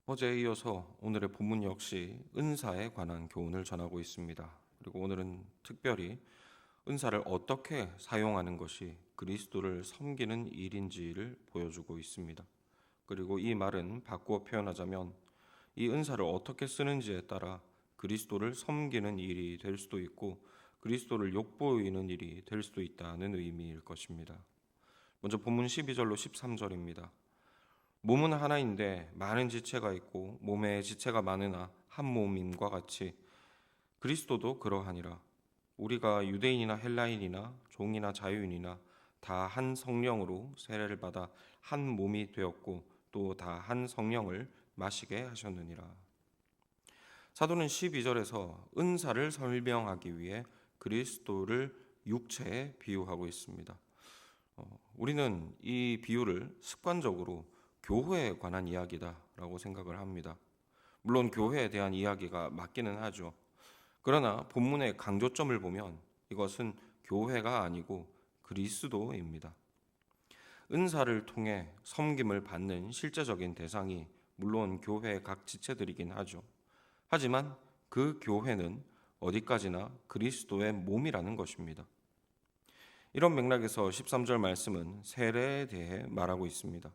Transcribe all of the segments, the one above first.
어제에 이어서 오늘의 본문 역시 은사에 관한 교훈을 전하고 있습니다. 그리고 오늘은 특별히 은사를 어떻게 사용하는 것이 그리스도를 섬기는 일인지를 보여주고 있습니다. 그리고 이 말은 바꾸어 표현하자면 이 은사를 어떻게 쓰는지에 따라 그리스도를 섬기는 일이 될 수도 있고 그리스도를 욕보이는 일이 될 수도 있다는 의미일 것입니다. 먼저 본문 12절로 13절입니다. 몸은 하나인데 많은 지체가 있고 몸에 지체가 많으나 한 몸임과 같이 그리스도도 그러하니라. 우리가 유대인이나 헬라인이나 종이나 자유인이나 다 한 성령으로 세례를 받아 한 몸이 되었고 또 다 한 성령을 마시게 하셨느니라. 사도는 12절에서 은사를 설명하기 위해 그리스도를 육체에 비유하고 있습니다. 우리는 이 비유를 습관적으로 교회에 관한 이야기다라고 생각을 합니다. 물론 교회에 대한 이야기가 맞기는 하죠. 그러나 본문의 강조점을 보면 이것은 교회가 아니고 그리스도입니다. 은사를 통해 섬김을 받는 실제적인 대상이 물론 교회의 각 지체들이긴 하죠. 하지만 그 교회는 어디까지나 그리스도의 몸이라는 것입니다. 이런 맥락에서 13절 말씀은 세례에 대해 말하고 있습니다.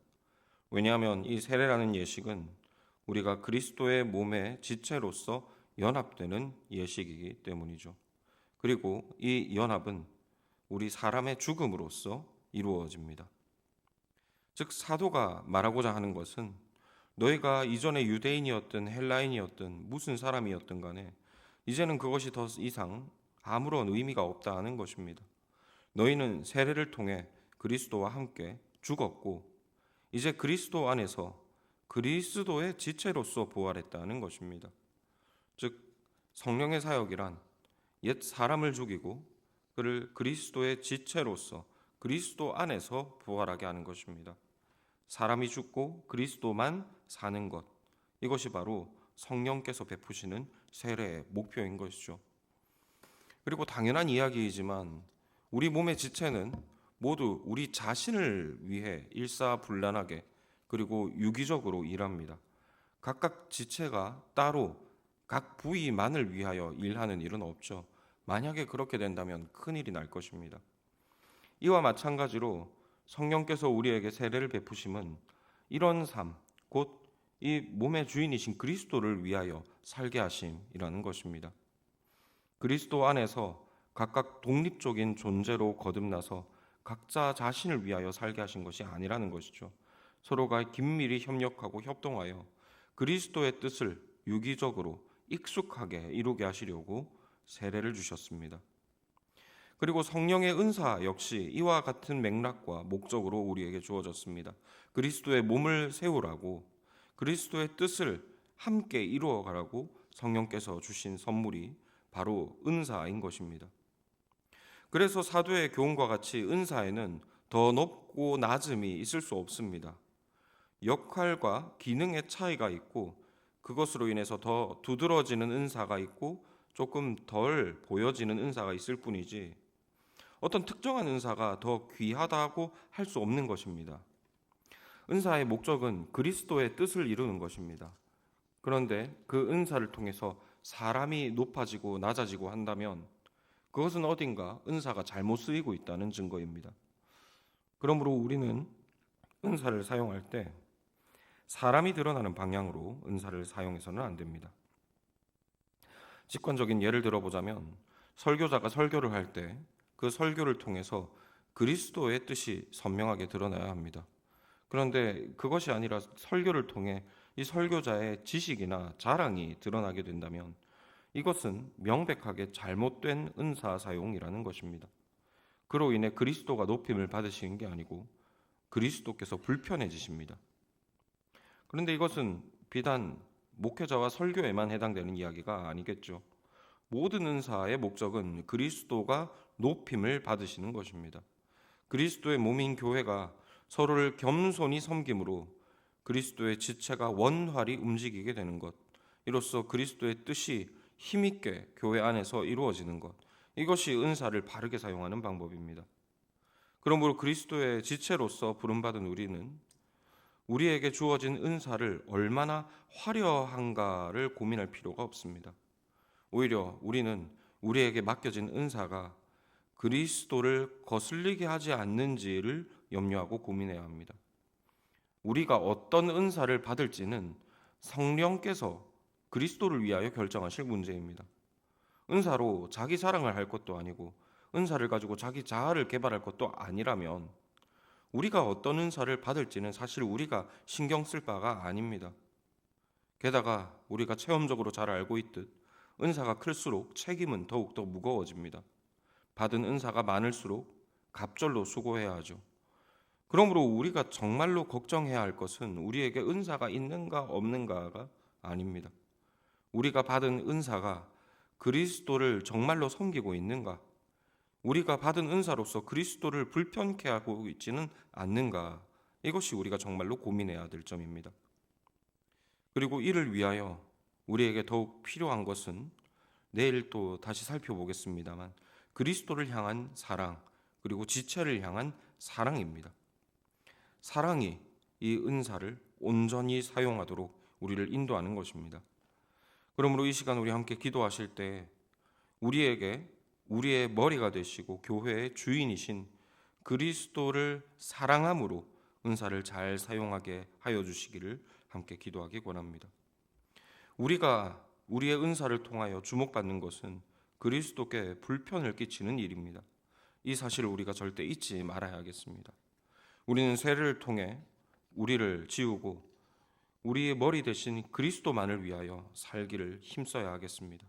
왜냐하면 이 세례라는 예식은 우리가 그리스도의 몸의 지체로서 연합되는 예식이기 때문이죠. 그리고 이 연합은 우리 사람의 죽음으로써 이루어집니다. 즉 사도가 말하고자 하는 것은 너희가 이전에 유대인이었든 헬라인이었든 무슨 사람이었든 간에 이제는 그것이 더 이상 아무런 의미가 없다는 것입니다. 너희는 세례를 통해 그리스도와 함께 죽었고 이제 그리스도 안에서 그리스도의 지체로서 부활했다는 것입니다. 즉 성령의 사역이란 옛 사람을 죽이고 그를 그리스도의 지체로서 그리스도 안에서 부활하게 하는 것입니다. 사람이 죽고 그리스도만 사는 것, 이것이 바로 성령께서 베푸시는 세례의 목표인 것이죠. 그리고 당연한 이야기이지만 우리 몸의 지체는 모두 우리 자신을 위해 일사불란하게 그리고 유기적으로 일합니다. 각각 지체가 따로 각 부위만을 위하여 일하는 일은 없죠. 만약에 그렇게 된다면 큰일이 날 것입니다. 이와 마찬가지로 성령께서 우리에게 세례를 베푸심은 이런 삶, 곧 이 몸의 주인이신 그리스도를 위하여 살게 하심이라는 것입니다. 그리스도 안에서 각각 독립적인 존재로 거듭나서 각자 자신을 위하여 살게 하신 것이 아니라는 것이죠. 서로가 긴밀히 협력하고 협동하여 그리스도의 뜻을 유기적으로 익숙하게 이루게 하시려고 세례를 주셨습니다. 그리고 성령의 은사 역시 이와 같은 맥락과 목적으로 우리에게 주어졌습니다. 그리스도의 몸을 세우라고, 그리스도의 뜻을 함께 이루어 가라고 성령께서 주신 선물이 바로 은사인 것입니다. 그래서 사도의 교훈과 같이 은사에는 더 높고 낮음이 있을 수 없습니다. 역할과 기능의 차이가 있고 그것으로 인해서 더 두드러지는 은사가 있고 조금 덜 보여지는 은사가 있을 뿐이지 어떤 특정한 은사가 더 귀하다고 할 수 없는 것입니다. 은사의 목적은 그리스도의 뜻을 이루는 것입니다. 그런데 그 은사를 통해서 사람이 높아지고 낮아지고 한다면 그것은 어딘가 은사가 잘못 쓰이고 있다는 증거입니다. 그러므로 우리는 은사를 사용할 때 사람이 드러나는 방향으로 은사를 사용해서는 안 됩니다. 직관적인 예를 들어보자면 설교자가 설교를 할 때 그 설교를 통해서 그리스도의 뜻이 선명하게 드러나야 합니다. 그런데 그것이 아니라 설교를 통해 이 설교자의 지식이나 자랑이 드러나게 된다면 이것은 명백하게 잘못된 은사 사용이라는 것입니다. 그로 인해 그리스도가 높임을 받으시는 게 아니고 그리스도께서 불편해지십니다. 그런데 이것은 비단 목회자와 설교에만 해당되는 이야기가 아니겠죠. 모든 은사의 목적은 그리스도가 높임을 받으시는 것입니다. 그리스도의 몸인 교회가 서로를 겸손히 섬김으로 그리스도의 지체가 원활히 움직이게 되는 것, 이로써 그리스도의 뜻이 힘있게 교회 안에서 이루어지는 것, 이것이 은사를 바르게 사용하는 방법입니다. 그러므로 그리스도의 지체로서 부름받은 우리는 우리에게 주어진 은사를 얼마나 화려한가를 고민할 필요가 없습니다. 오히려 우리는 우리에게 맡겨진 은사가 그리스도를 거슬리게 하지 않는지를 염려하고 고민해야 합니다. 우리가 어떤 은사를 받을지는 성령께서 그리스도를 위하여 결정하실 문제입니다. 은사로 자기 자랑을 할 것도 아니고 은사를 가지고 자기 자아를 개발할 것도 아니라면 우리가 어떤 은사를 받을지는 사실 우리가 신경 쓸 바가 아닙니다. 게다가 우리가 체험적으로 잘 알고 있듯 은사가 클수록 책임은 더욱더 무거워집니다. 받은 은사가 많을수록 갑절로 수고해야 하죠. 그러므로 우리가 정말로 걱정해야 할 것은 우리에게 은사가 있는가 없는가가 아닙니다. 우리가 받은 은사가 그리스도를 정말로 섬기고 있는가? 우리가 받은 은사로서 그리스도를 불편케 하고 있지는 않는가? 이것이 우리가 정말로 고민해야 될 점입니다. 그리고 이를 위하여 우리에게 더욱 필요한 것은 내일 또 다시 살펴보겠습니다만 그리스도를 향한 사랑, 그리고 지체를 향한 사랑입니다. 사랑이 이 은사를 온전히 사용하도록 우리를 인도하는 것입니다. 그러므로 이 시간 우리 함께 기도하실 때 우리에게 우리의 머리가 되시고 교회의 주인이신 그리스도를 사랑함으로 은사를 잘 사용하게 하여 주시기를 함께 기도하기 원합니다. 우리가 우리의 은사를 통하여 주목받는 것은 그리스도께 불편을 끼치는 일입니다. 이 사실을 우리가 절대 잊지 말아야 하겠습니다. 우리는 세례를 통해 우리를 지우고 우리의 머리 대신 그리스도만을 위하여 살기를 힘써야 하겠습니다.